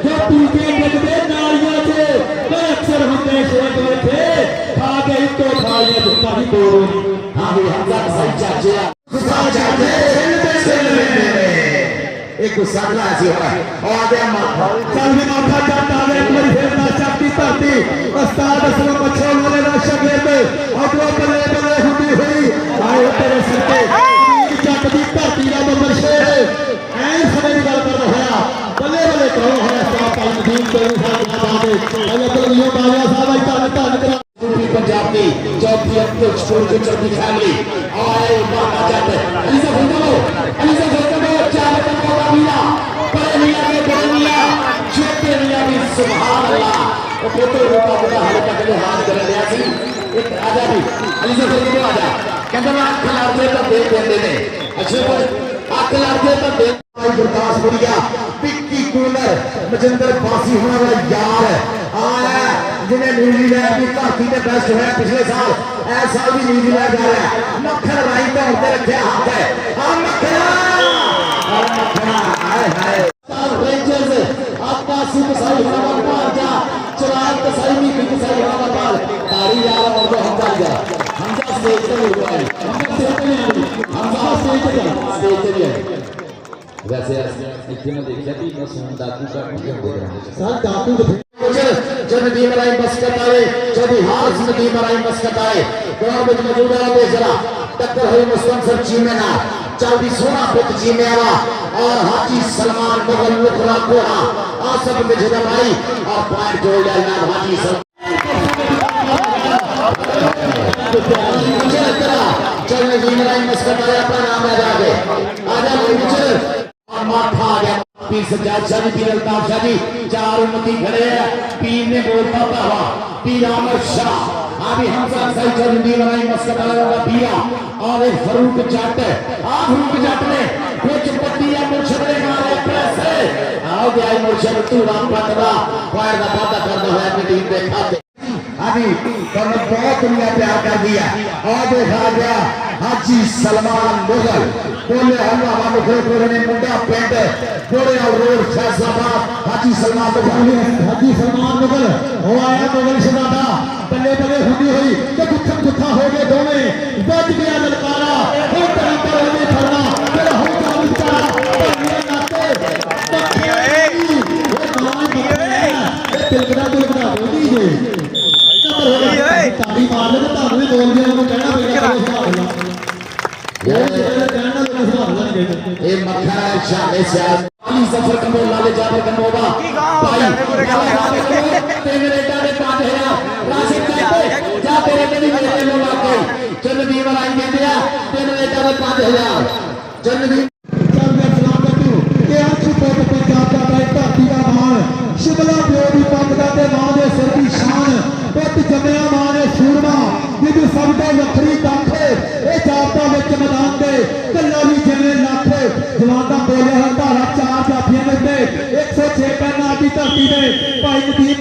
जो टीके लगते नालियां से मैं अक्सर होते शेख बैठे खा के इनको थालियां दुखा ही बोल हाँ भी हमजा सही चाचे गुस्सा चाचे एक गुस्सा ना ऐसी हो रहा है और आगे माथा चल भी माथा चाहता है एक बार फिर ना चाहती धरती उस्ताद असलम बच्चों वाले ना शगीर्द अगलो बल्ले बल्ले हुई हुई आए तेरे सिर पे जट दी धरती दा बंबर शेर ऐ समय दी गल कर होया बल्ले बल्ले करो होया साहब पाल नदीम को साथ बादे अल्लाह तआला बाया साहब आई धन करा पंजाब की चौथी अंतिम स्कूल की चौथी फैमिली आए माता जट अली से फुटबॉल चार कदमों का मीरा बड़े मियां के बड़े मियां छोटे मियां भी सुभान अल्लाह वो फोटो रूपा बड़ा हाल तक के हाथ कर लिया सी एक राजा भी अली से फुटबॉल आजा कहंदा मैं आंख लाते तो दे देंदे ने अच्छे पर आंख लाते तो दे गुरदासपुरिया पिक्की कूलर मजिंदर बासी होने वाला यार आया जिन्हें न्यूजीलैंड की धरती पे बेस्ट होया पिछले साल ऐसा साल भी न्यूजीलैंड जा रहा है मक्खन राई तौर पर रखे हाथ है हाँ मक्खना हाय हाय रेंजर्स आपका सिंह साई हवा पार जा चिराग कसाई भी बिग साई हवा पार तारी यार और तो हमजा जा हमजा स्टेज पे हुआ है हमजा स्टेज पे वैसे इतने में देखा कि मैं सोन दातू का क्या बोल रहा हूं सर दातू जब नदी मराई मस्कत आए जब हार नदी मराई मस्कत आए ग्राउंड में मौजूद है देख जरा टक्कर हुई मुस्तफर चीमे ना चौबी सोना पुत चीमे आवा और हाजी सलमान मुगल मुखरा कोहा आ सब में जगह भाई और पॉइंट जोड़ लिया ना हाजी चल नदी मराई मस्कत आए अपना नाम है जाके आजा चल और माथा आ गया पीर सज्जाद शाह जी पीर अल्ताफ शाह जी चार उम्मती खड़े हैं पीर ने बोलता था पीर अहमद शाह अभी हमजा सही चंदी बनाई मस्कत वाला पिया और एक फरूक जट फरूक जट ने कुछ पट्टियां मुर्शद ने मारे प्रेस आओ गया मुर्शद तू राम पतला फायर का वादा करता है अपनी टीम पे खाते अभी तो बहुत दुनिया प्यार कर दिया और देखा गया हाजी सलमान मुगल बोले हल्ला मुखर ने मुंडा पेंट बोले और रोड फैसलाबाद हाजी सलमान मुगल हो आया मुगल शहजादा बल्ले बल्ले हुई हुई तो गुत्थम गुत्था हो गए दोनों बच गया ललकारा हो तेरा पर होने फरना तेरा हो का बेचारा ये नाते तिलकदा बोली जे ताली मार ले तो ताली बोल दिया वो कहना ये मक्खन है शाहे शाह अली सफर कमो लाले जाबर कमोबा भाई तेरे बेटा ने 5000 राशिद कहते जा तेरे के लिए मेरे लोग आके जन्नती वाला ही दिया तेरे बेटा ने 5000 जन्नती चल मैं सलाम कर तू के अंश पे पंजाब का धरती का मान शिमला प्यो दी पंगदा ते मां दे सिर दी शान पुत जमया मां ने सूरमा जिदू सब तो वखरी तख ए जापता विच मैदान दे कल्ला भी जिवें लख जवाना बोले धारा 4 जाफियां दे 106 पैना की धरती दे भाई नदीम